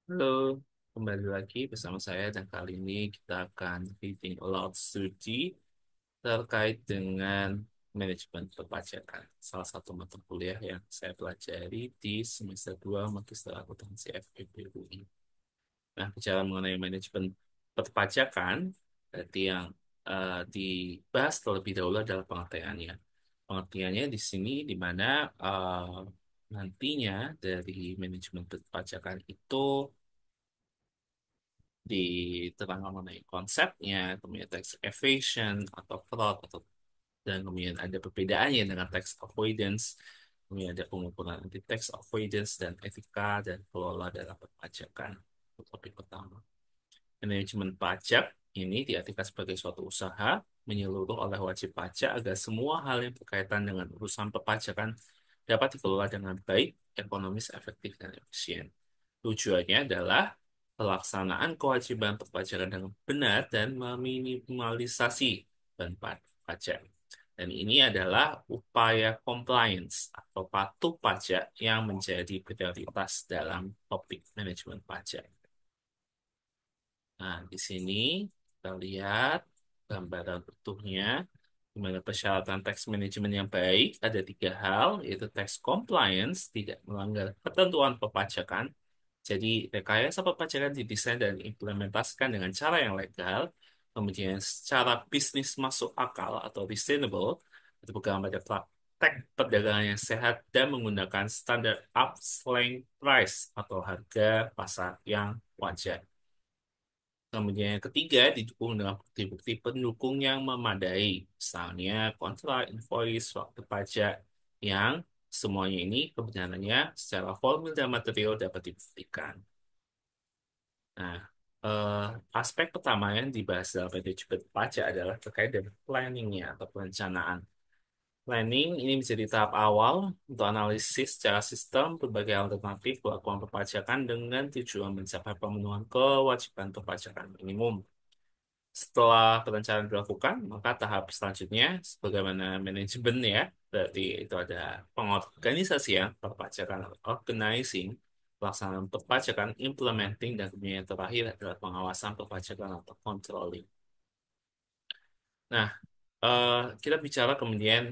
Halo, kembali lagi bersama saya dan kali ini kita akan reading aloud studi terkait dengan manajemen perpajakan. Salah satu mata kuliah yang saya pelajari di semester 2 Magister Akuntansi FEB UI. Nah, bicara mengenai manajemen perpajakan, berarti yang dibahas terlebih dahulu adalah pengertiannya. Pengertiannya di sini di mana nantinya dari manajemen perpajakan itu diterangkan mengenai konsepnya, kemudian tax evasion atau fraud, dan kemudian ada perbedaannya dengan tax avoidance, kemudian ada pengukuran anti tax avoidance dan etika dan kelola dalam perpajakan. Itu topik pertama. Manajemen pajak ini diartikan sebagai suatu usaha menyeluruh oleh wajib pajak agar semua hal yang berkaitan dengan urusan perpajakan dapat dikelola dengan baik, ekonomis, efektif, dan efisien. Tujuannya adalah pelaksanaan kewajiban perpajakan dengan benar dan meminimalisasi beban pajak. Dan ini adalah upaya compliance atau patuh pajak yang menjadi prioritas dalam topik manajemen pajak. Nah, di sini kita lihat gambaran utuhnya. Di mana persyaratan tax management yang baik ada tiga hal, yaitu tax compliance, tidak melanggar ketentuan perpajakan. Jadi, rekayasa perpajakan didesain dan implementasikan dengan cara yang legal, kemudian secara bisnis masuk akal atau reasonable, itu bukan pada praktek perdagangan yang sehat dan menggunakan standar upselling price atau harga pasar yang wajar. Kemudian yang ketiga, didukung dengan bukti-bukti pendukung yang memadai. Misalnya kontrak, invoice, waktu pajak, yang semuanya ini kebenarannya secara formil dan material dapat dibuktikan. Nah, eh, aspek pertama yang dibahas dalam manajemen pajak adalah terkait dengan planningnya atau perencanaan. Planning ini menjadi tahap awal untuk analisis secara sistem berbagai alternatif pelakuan perpajakan dengan tujuan mencapai pemenuhan kewajiban perpajakan minimum. Setelah perencanaan dilakukan, maka tahap selanjutnya, sebagaimana manajemen ya, berarti itu ada pengorganisasian, perpajakan, organizing, pelaksanaan perpajakan, implementing, dan kemudian yang terakhir adalah pengawasan perpajakan atau controlling. Nah, eh, kita bicara kemudian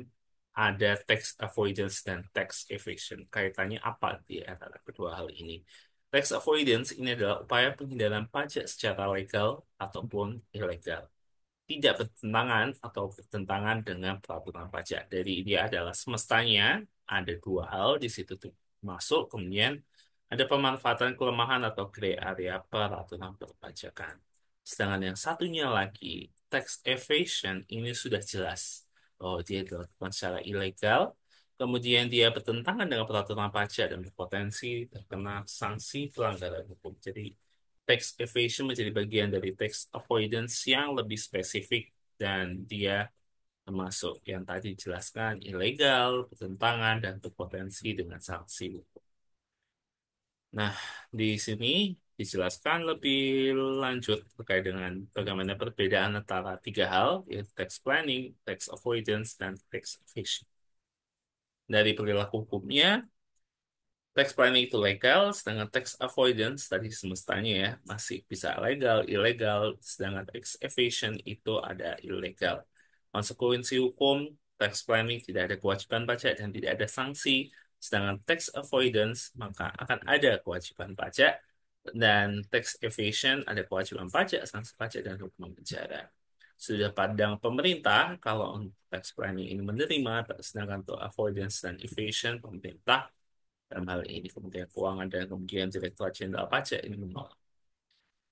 ada tax avoidance dan tax evasion. Kaitannya apa di antara kedua hal ini? Tax avoidance ini adalah upaya penghindaran pajak secara legal ataupun ilegal, tidak bertentangan atau bertentangan dengan peraturan pajak. Jadi dia adalah semestanya ada dua hal di situ tuh masuk, kemudian ada pemanfaatan kelemahan atau gray area peraturan perpajakan. Sedangkan yang satunya lagi, tax evasion ini sudah jelas bahwa dia dilakukan secara ilegal, kemudian dia bertentangan dengan peraturan pajak dan berpotensi terkena sanksi pelanggaran hukum. Jadi tax evasion menjadi bagian dari tax avoidance yang lebih spesifik dan dia termasuk yang tadi dijelaskan ilegal, bertentangan, dan berpotensi dengan sanksi. Nah, di sini dijelaskan lebih lanjut terkait dengan bagaimana perbedaan antara tiga hal, yaitu tax planning, tax avoidance, dan tax evasion. Dari perilaku hukumnya, tax planning itu legal, sedangkan tax avoidance tadi semestanya ya masih bisa legal, ilegal, sedangkan tax evasion itu ada ilegal. Konsekuensi hukum, tax planning tidak ada kewajiban pajak dan tidak ada sanksi, sedangkan tax avoidance maka akan ada kewajiban pajak dan tax evasion ada kewajiban pajak, sanksi pajak dan hukuman penjara. Sudah pandang pemerintah kalau untuk tax planning ini menerima, sedangkan untuk avoidance dan evasion pemerintah dalam hal ini Kementerian Keuangan dan kemudian Direktorat Jenderal Pajak ini menolak.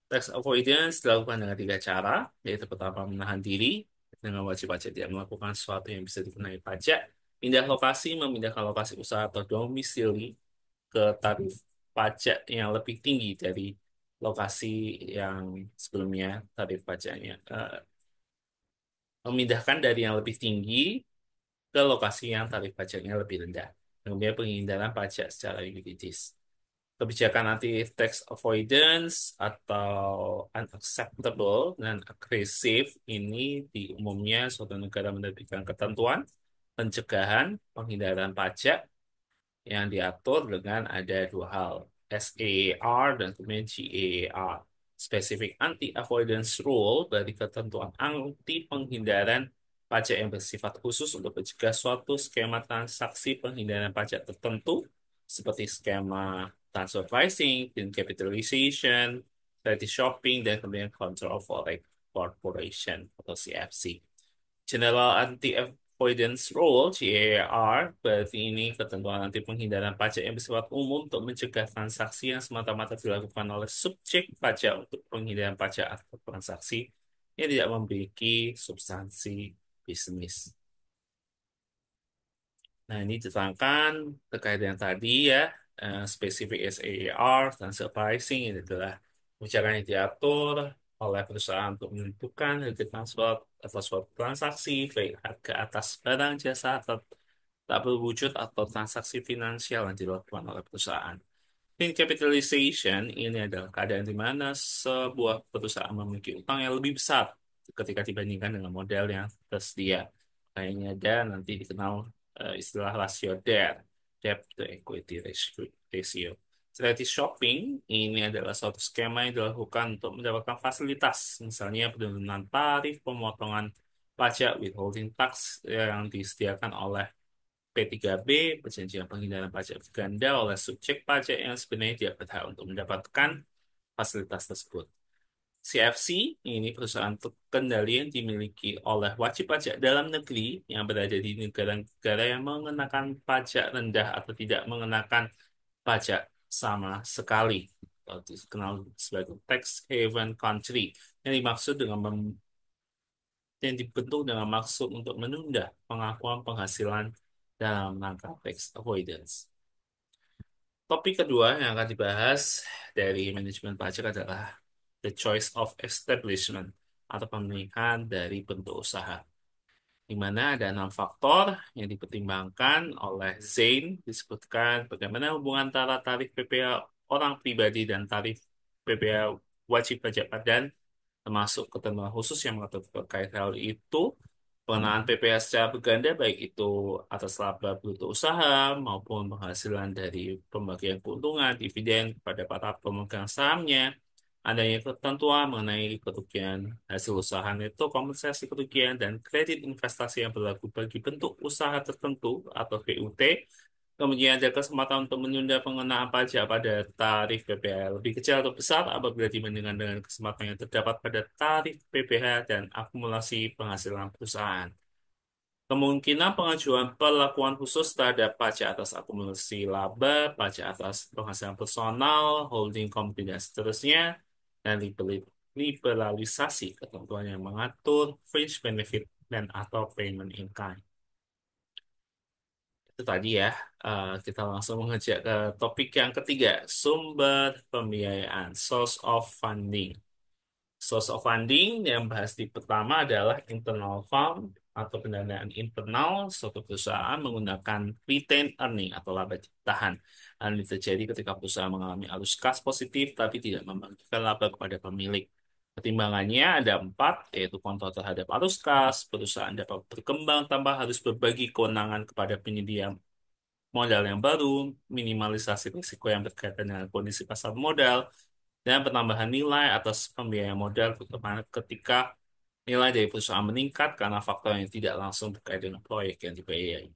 Tax avoidance dilakukan dengan tiga cara, yaitu pertama menahan diri dengan wajib pajak tidak melakukan sesuatu yang bisa dikenai pajak, pindah lokasi, memindahkan lokasi usaha atau domisili ke tarif pajak yang lebih tinggi dari lokasi yang sebelumnya tarif pajaknya, memindahkan dari yang lebih tinggi ke lokasi yang tarif pajaknya lebih rendah. Kemudian penghindaran pajak secara yuridis. Kebijakan anti-tax avoidance atau unacceptable dan agresif ini di umumnya suatu negara menerbitkan ketentuan pencegahan penghindaran pajak yang diatur dengan ada dua hal. SAR dan kemudian GAAR. Specific Anti-Avoidance Rule berarti ketentuan anti penghindaran pajak yang bersifat khusus untuk mencegah suatu skema transaksi penghindaran pajak tertentu seperti skema transfer pricing, capitalization, variety shopping, dan kemudian control foreign corporation atau CFC. General Anti-Avoidance Rule, GAR, berarti ini ketentuan anti penghindaran pajak yang bersifat umum untuk mencegah transaksi yang semata-mata dilakukan oleh subjek pajak untuk penghindaran pajak atau transaksi yang tidak memiliki substansi bisnis. Nah, ini diterangkan terkait dengan tadi ya, spesifik SAR, transfer pricing, ini adalah kebijakan yang diatur oleh perusahaan untuk menentukan harga transfer atas suatu transaksi, baik harga atas barang, jasa, atau tak berwujud atau transaksi finansial yang dilakukan oleh perusahaan. In capitalization ini adalah keadaan di mana sebuah perusahaan memiliki utang yang lebih besar ketika dibandingkan dengan modal yang tersedia. Nah, ini ada nanti dikenal istilah rasio debt to equity ratio. Strategy shopping ini adalah suatu skema yang dilakukan untuk mendapatkan fasilitas, misalnya penurunan tarif, pemotongan pajak, withholding tax yang disediakan oleh P3B, perjanjian penghindaran pajak ganda oleh subjek pajak yang sebenarnya tidak berhak untuk mendapatkan fasilitas tersebut. CFC ini perusahaan kendali yang dimiliki oleh wajib pajak dalam negeri yang berada di negara-negara yang mengenakan pajak rendah atau tidak mengenakan pajak sama sekali, atau dikenal sebagai tax haven country, yang dimaksud dengan yang dibentuk dengan maksud untuk menunda pengakuan penghasilan dalam rangka tax avoidance. Topik kedua yang akan dibahas dari manajemen pajak adalah the choice of establishment atau pemilihan dari bentuk usaha, di mana ada 6 faktor yang dipertimbangkan oleh Zain. Disebutkan bagaimana hubungan antara tarif PPh orang pribadi dan tarif PPh wajib pajak padan, termasuk ketentuan khusus yang mengatur terkait hal itu, pengenaan PPh secara berganda, baik itu atas laba bruto usaha maupun penghasilan dari pembagian keuntungan, dividen kepada para pemegang sahamnya, adanya ketentuan mengenai kerugian hasil usaha neto, kompensasi kerugian, dan kredit investasi yang berlaku bagi bentuk usaha tertentu atau BUT. Kemudian ada kesempatan untuk menunda pengenaan pajak pada tarif PPh lebih kecil atau besar apabila dibandingkan dengan kesempatan yang terdapat pada tarif PPh dan akumulasi penghasilan perusahaan. Kemungkinan pengajuan perlakuan khusus terhadap pajak atas akumulasi laba, pajak atas penghasilan personal, holding company, dan seterusnya, dan liberalisasi ketentuan yang mengatur fringe benefit dan atau payment in kind. Itu tadi ya, kita langsung mengejak ke topik yang ketiga, sumber pembiayaan, source of funding. Source of funding yang bahas di pertama adalah internal fund atau pendanaan internal suatu perusahaan menggunakan retained earning atau laba tahan. Hal ini terjadi ketika perusahaan mengalami arus kas positif tapi tidak membagikan laba kepada pemilik. Pertimbangannya ada 4, yaitu kontrol terhadap arus kas, perusahaan dapat berkembang tanpa harus berbagi kewenangan kepada penyedia modal yang baru, minimalisasi risiko yang berkaitan dengan kondisi pasar modal, dan penambahan nilai atas pembiayaan modal terutama ketika nilai dari perusahaan meningkat karena faktor yang tidak langsung terkait dengan proyek yang dibiayai.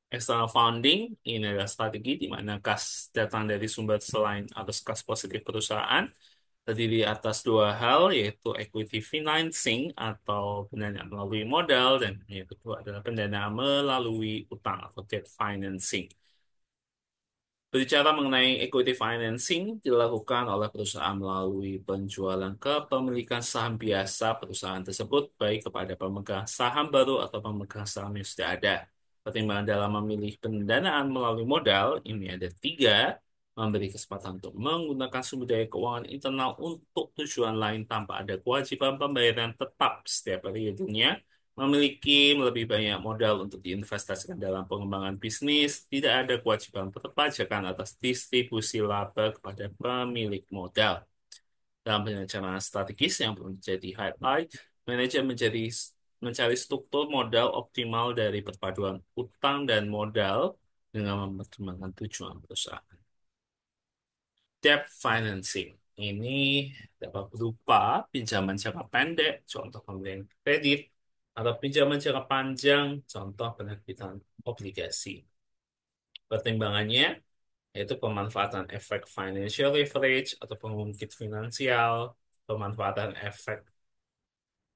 External funding ini adalah strategi di mana kas datang dari sumber selain atas kas positif perusahaan, terdiri atas 2 hal, yaitu equity financing atau pendanaan melalui modal, dan yang kedua adalah pendanaan melalui utang atau debt financing. Berbicara mengenai equity financing dilakukan oleh perusahaan melalui penjualan kepemilikan saham biasa perusahaan tersebut, baik kepada pemegang saham baru atau pemegang saham yang sudah ada. Pertimbangan dalam memilih pendanaan melalui modal ini ada 3: memberi kesempatan untuk menggunakan sumber daya keuangan internal untuk tujuan lain tanpa ada kewajiban pembayaran tetap setiap periodenya, memiliki lebih banyak modal untuk diinvestasikan dalam pengembangan bisnis, tidak ada kewajiban perpajakan atas distribusi laba kepada pemilik modal. Dalam perencanaan strategis yang belum menjadi highlight, manajer mencari struktur modal optimal dari perpaduan utang dan modal dengan mempertimbangkan tujuan perusahaan. Debt financing ini dapat berupa pinjaman jangka pendek, contoh pembelian kredit, atau pinjaman jangka panjang, contoh penerbitan obligasi. Pertimbangannya yaitu pemanfaatan efek financial leverage atau pengungkit finansial, pemanfaatan efek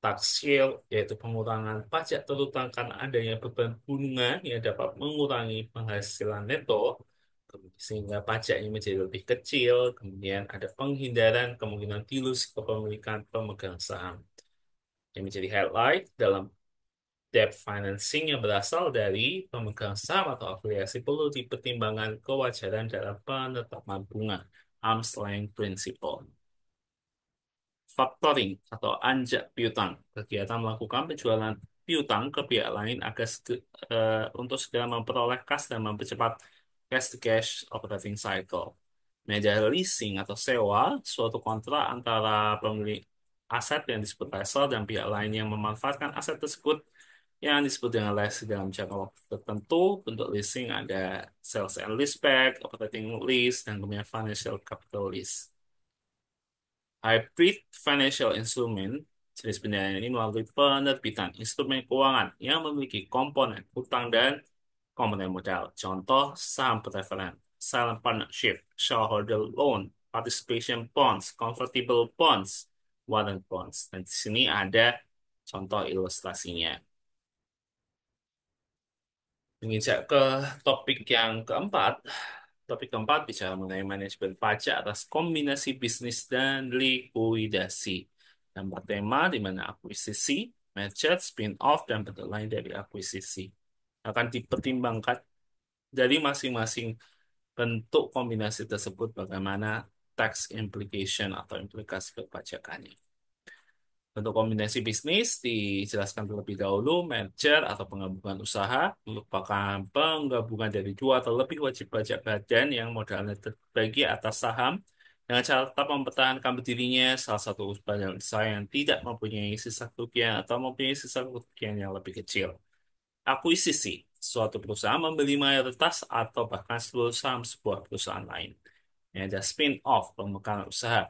tax shield, yaitu pengurangan pajak terutang karena adanya beban bunga yang dapat mengurangi penghasilan neto, sehingga pajaknya menjadi lebih kecil. Kemudian ada penghindaran kemungkinan dilus kepemilikan pemegang saham. Yang menjadi highlight dalam debt financing yang berasal dari pemegang saham atau afiliasi perlu dipertimbangkan kewajaran dalam penetapan bunga, arm's length principle. Factoring atau anjak piutang, kegiatan melakukan penjualan piutang ke pihak lain agar untuk segera memperoleh kas dan mempercepat cash to cash operating cycle. Media leasing atau sewa, suatu kontrak antara pemilik aset yang disebut lessor dan pihak lain yang memanfaatkan aset tersebut yang disebut dengan lease dalam jangka waktu tertentu. Bentuk leasing ada sales and leaseback, operating lease, dan kemudian financial capital lease. Hybrid financial instrument, jenis pembiayaan ini melalui penerbitan instrumen keuangan yang memiliki komponen utang dan komponen modal. Contoh, saham preferen, silent partnership, shareholder loan, participation bonds, convertible bonds, warrant bonds. Dan di sini ada contoh ilustrasinya. Menginjak ke topik yang keempat, topik keempat bicara mengenai manajemen pajak atas kombinasi bisnis dan likuidasi. Dan bertema di mana akuisisi, merger, spin-off, dan bentuk lain dari akuisisi akan dipertimbangkan dari masing-masing bentuk kombinasi tersebut bagaimana tax implication atau implikasi perpajakannya. Bentuk kombinasi bisnis dijelaskan terlebih dahulu. Merger atau penggabungan usaha merupakan penggabungan dari dua atau lebih wajib pajak badan yang modalnya terbagi atas saham dengan cara tetap mempertahankan berdirinya salah satu badan usaha yang tidak mempunyai sisa kerugian atau mempunyai sisa kerugian yang lebih kecil. Akuisisi, suatu perusahaan membeli mayoritas atau bahkan seluruh saham sebuah perusahaan lain. Yang ada spin-off, pemekaran usaha.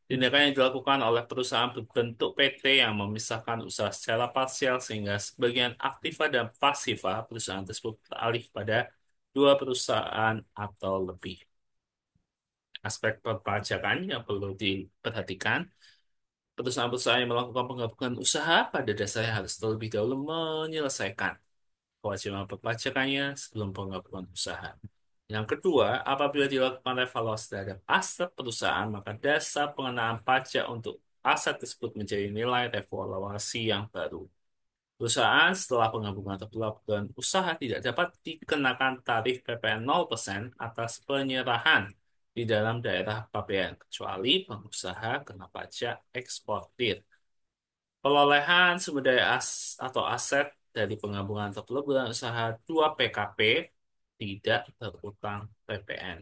Tindakan yang dilakukan oleh perusahaan berbentuk PT yang memisahkan usaha secara parsial sehingga sebagian aktiva dan pasifa perusahaan tersebut beralih pada dua perusahaan atau lebih. Aspek perpajakan yang perlu diperhatikan, perusahaan-perusahaan yang melakukan penggabungan usaha pada dasarnya harus terlebih dahulu menyelesaikan kewajiban perpajakannya sebelum penggabungan usaha. Yang kedua, apabila dilakukan evaluasi terhadap aset perusahaan, maka dasar pengenaan pajak untuk aset tersebut menjadi nilai evaluasi yang baru. Perusahaan setelah penggabungan atau pelabuhan usaha tidak dapat dikenakan tarif PPN 0% atas penyerahan di dalam daerah pabean, kecuali pengusaha kena pajak eksportir. Perolehan sumber daya atau aset dari penggabungan atau peleburan usaha 2 PKP tidak berutang PPN.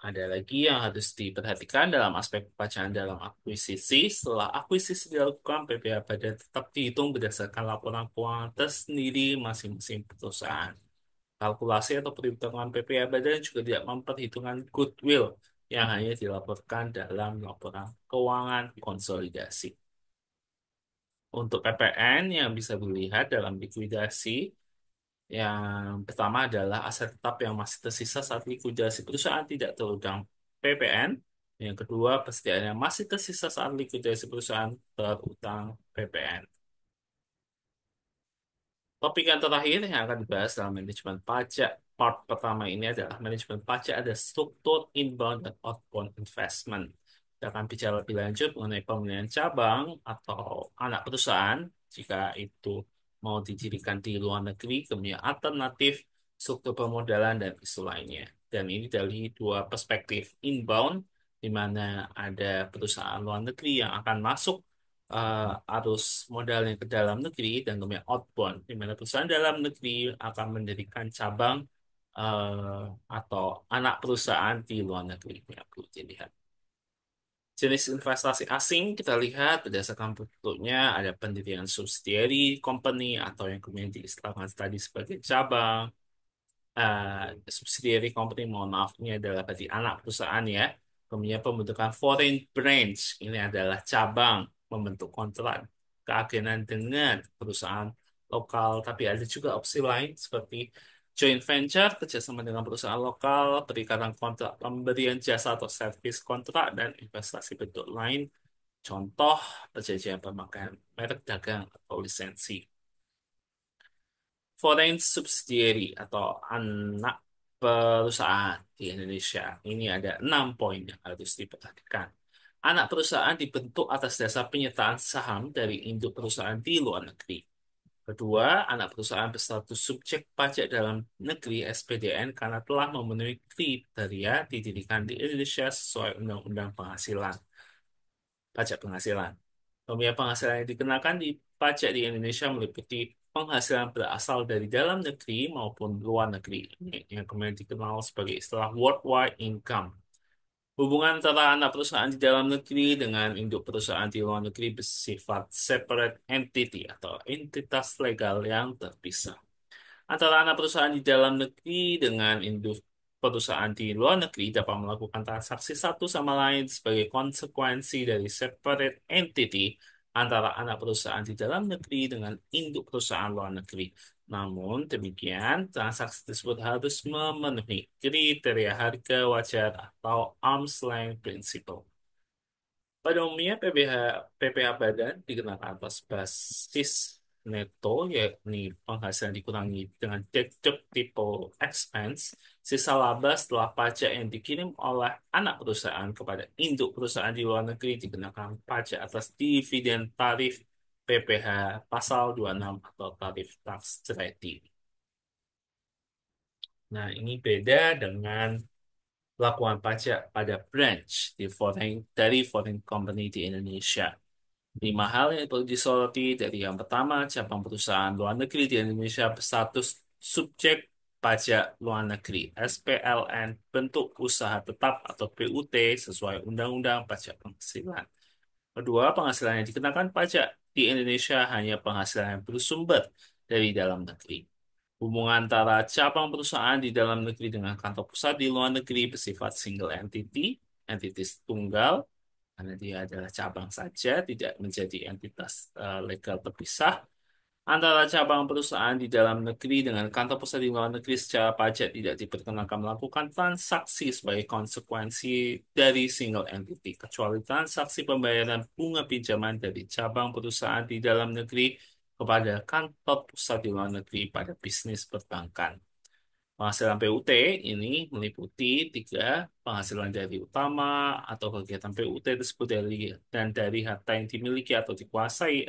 Ada lagi yang harus diperhatikan dalam aspek perpajakan dalam akuisisi. Setelah akuisisi dilakukan, PPh badan tetap dihitung berdasarkan laporan keuangan tersendiri masing-masing perusahaan. Kalkulasi atau perhitungan PPh badan juga tidak memperhitungkan goodwill yang hanya dilaporkan dalam laporan keuangan konsolidasi. Untuk PPN yang bisa dilihat dalam likuidasi, yang pertama adalah aset tetap yang masih tersisa saat likuidasi perusahaan tidak terutang PPN. Yang kedua, persediaan yang masih tersisa saat likuidasi perusahaan terutang PPN. Topik yang terakhir yang akan dibahas dalam manajemen pajak part pertama ini adalah manajemen pajak ada struktur inbound dan outbound investment. Kita akan bicara lebih lanjut mengenai pemilihan cabang atau anak perusahaan jika itu mau didirikan di luar negeri, kemudian alternatif struktur pemodalan dan isu lainnya. Dan ini dari dua perspektif inbound, di mana ada perusahaan luar negeri yang akan masuk arus modalnya ke dalam negeri dan kemudian outbound, di mana perusahaan dalam negeri akan mendirikan cabang eh, atau anak perusahaan di luar negeri yang perlu dilihat. Jenis investasi asing kita lihat berdasarkan bentuknya ada pendirian subsidiary company atau yang kemudian diistilahkan tadi sebagai cabang, subsidiary company, mohon maaf, ini adalah berarti anak perusahaan ya. Kemudian pembentukan foreign branch, ini adalah cabang membentuk kontrak keagenan dengan perusahaan lokal. Tapi ada juga opsi lain seperti joint venture, kerjasama dengan perusahaan lokal, perikatan kontrak pemberian jasa atau service kontrak, dan investasi bentuk lain. Contoh perjanjian pemakaian merek dagang atau lisensi. Foreign subsidiary atau anak perusahaan di Indonesia. Ini ada 6 poin yang harus diperhatikan. Anak perusahaan dibentuk atas dasar penyertaan saham dari induk perusahaan di luar negeri. Kedua, anak perusahaan berstatus subjek pajak dalam negeri (SPDN) karena telah memenuhi kriteria didirikan di Indonesia sesuai Undang-Undang Penghasilan, Pajak Penghasilan. Pembiayaan penghasilan yang dikenakan di pajak di Indonesia meliputi penghasilan berasal dari dalam negeri maupun luar negeri, yang kemudian dikenal sebagai istilah worldwide income. Hubungan antara anak perusahaan di dalam negeri dengan induk perusahaan di luar negeri bersifat separate entity atau entitas legal yang terpisah. Antara anak perusahaan di dalam negeri dengan induk perusahaan di luar negeri dapat melakukan transaksi satu sama lain sebagai konsekuensi dari separate entity antara anak perusahaan di dalam negeri dengan induk perusahaan luar negeri. Namun demikian, transaksi tersebut harus memenuhi kriteria harga wajar atau arm's length principle. Pada umumnya PPh badan dikenakan atas basis neto, yakni penghasilan dikurangi dengan deductible expense, sisa laba setelah pajak yang dikirim oleh anak perusahaan kepada induk perusahaan di luar negeri dikenakan pajak atas dividen tarif PPh pasal 26 atau tarif tax ready. Nah, ini beda dengan pelakuan pajak pada branch dari foreign company di Indonesia. 5 hal yang perlu disoroti dari yang pertama, cabang perusahaan luar negeri di Indonesia berstatus subjek pajak luar negeri (SPLN), bentuk usaha tetap atau BUT sesuai Undang-Undang Pajak Penghasilan. Kedua, penghasilan yang dikenakan pajak di Indonesia hanya penghasilan yang bersumber dari dalam negeri. Hubungan antara cabang perusahaan di dalam negeri dengan kantor pusat di luar negeri bersifat single entity, entitas tunggal, karena dia adalah cabang saja, tidak menjadi entitas legal terpisah. Antara cabang perusahaan di dalam negeri dengan kantor pusat di luar negeri secara pajak tidak diperkenankan melakukan transaksi sebagai konsekuensi dari single entity, kecuali transaksi pembayaran bunga pinjaman dari cabang perusahaan di dalam negeri kepada kantor pusat di luar negeri pada bisnis perbankan. Penghasilan PUT ini meliputi 3, penghasilan dari utama atau kegiatan PUT tersebut dari harta yang dimiliki atau dikuasai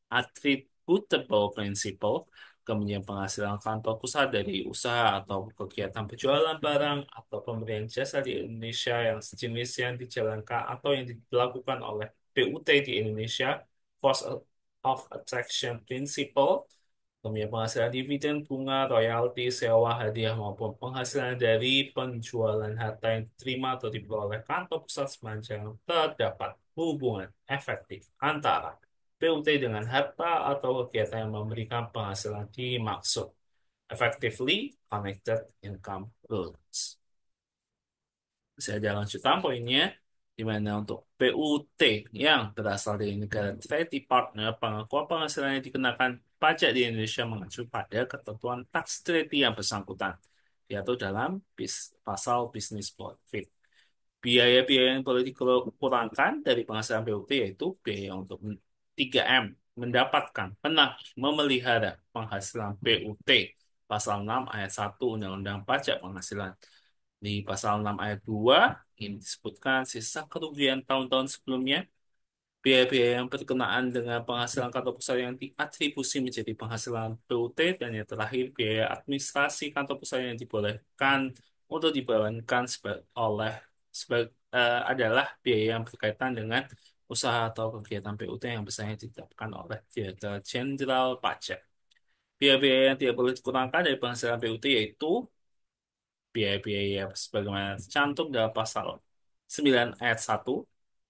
attributable principle, kemudian penghasilan kantor pusat dari usaha atau kegiatan penjualan barang atau pemberian jasa di Indonesia yang sejenis yang dijalankan atau yang dilakukan oleh PUT di Indonesia, force of attraction principle. Kemudian penghasilan dividen, bunga, royalti, sewa, hadiah, maupun penghasilan dari penjualan harta yang diterima atau diperoleh kantor pusat sepanjang terdapat hubungan efektif antara PUT dengan harta atau kegiatan yang memberikan penghasilan dimaksud. Effectively Connected Income Rules. Saya ada lanjutan poinnya, di mana untuk PUT yang berasal dari negara treaty partner, pengakuan penghasilan yang dikenakan pajak di Indonesia mengacu pada ketentuan tax treaty yang bersangkutan, yaitu dalam pasal business profit. Biaya-biaya yang boleh dikurangkan dari penghasilan PUT yaitu biaya untuk 3M, mendapatkan, memelihara penghasilan PUT. Pasal 6 ayat 1 Undang-Undang Pajak Penghasilan. Di pasal 6 ayat 2, ini disebutkan sisa kerugian tahun-tahun sebelumnya, biaya-biaya yang berkenaan dengan penghasilan kantor pusat yang diatribusi menjadi penghasilan PUT, dan yang terakhir biaya administrasi kantor pusat yang dibolehkan untuk dibebankan adalah biaya yang berkaitan dengan usaha atau kegiatan PUT yang biasanya ditetapkan oleh Direktur Jenderal Pajak. Biaya-biaya yang tidak boleh dikurangkan dari penghasilan PUT yaitu biaya-biaya sebagaimana tercantum dalam pasal 9 ayat 1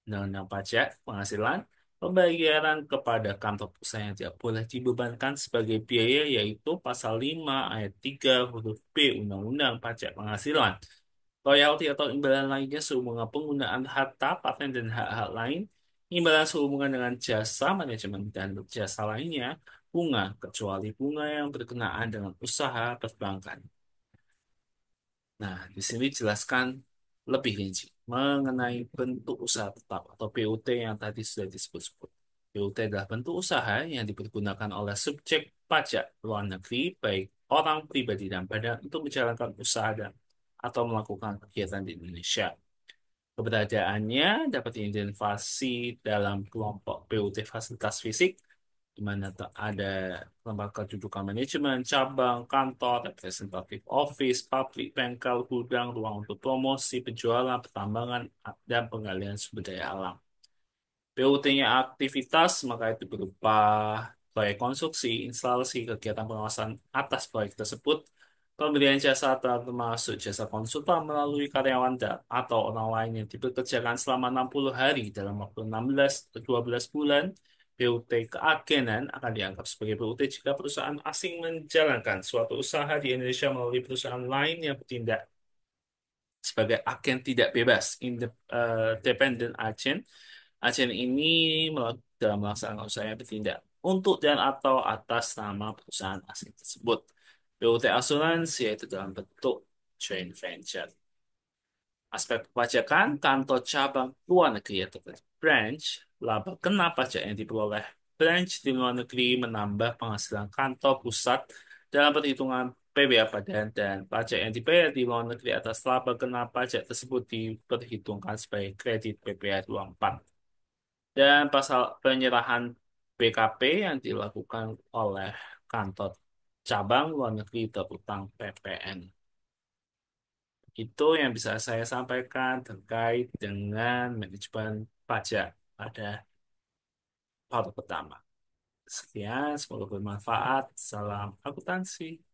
Undang-Undang Pajak Penghasilan, Pembayaran kepada kantor pusat yang tidak boleh dibebankan sebagai biaya yaitu pasal 5 ayat 3 huruf B Undang-Undang Pajak Penghasilan. Royalti atau imbalan lainnya sehubungan penggunaan harta, paten, dan hak-hak lain, imbalan sehubungan dengan jasa manajemen dan jasa lainnya, bunga, kecuali bunga yang berkenaan dengan usaha perbankan. Nah, di sini jelaskan lebih rinci mengenai bentuk usaha tetap atau BUT yang tadi sudah disebut-sebut. BUT adalah bentuk usaha yang dipergunakan oleh subjek pajak luar negeri, baik orang pribadi dan badan untuk menjalankan usaha dan atau melakukan kegiatan di Indonesia. Keberadaannya dapat diidentifikasi dalam kelompok BUT fasilitas fisik, di mana ada lembaga kedudukan manajemen, cabang, kantor, representatif office, pabrik, bengkel, gudang, ruang untuk promosi, penjualan, pertambangan, dan penggalian sumber daya alam. PUT-nya aktivitas, maka itu berupa proyek konstruksi, instalasi, kegiatan pengawasan atas proyek tersebut, pemberian jasa termasuk jasa konsultan melalui karyawan atau orang lain yang dipekerjakan selama 60 hari dalam waktu 16 ke 12 bulan. PUT keagenan akan dianggap sebagai PUT jika perusahaan asing menjalankan suatu usaha di Indonesia melalui perusahaan lain yang bertindak sebagai agen tidak bebas, independent agent. Agen ini dalam melaksanakan usahanya bertindak untuk dan atau atas nama perusahaan asing tersebut. BUT asuransi yaitu dalam bentuk joint venture. Aspek perpajakan, kantor cabang luar negeri atau branch, laba kena pajak yang diperoleh branch di luar negeri menambah penghasilan kantor pusat dalam perhitungan PBA Badan dan pajak yang dibayar di luar negeri atas laba kena pajak tersebut diperhitungkan sebagai kredit PPA 24. Dan pasal penyerahan BKP yang dilakukan oleh kantor cabang luar negeri terutang PPN. Itu yang bisa saya sampaikan terkait dengan manajemen pajak pada part pertama. Sekian, semoga bermanfaat. Salam akuntansi.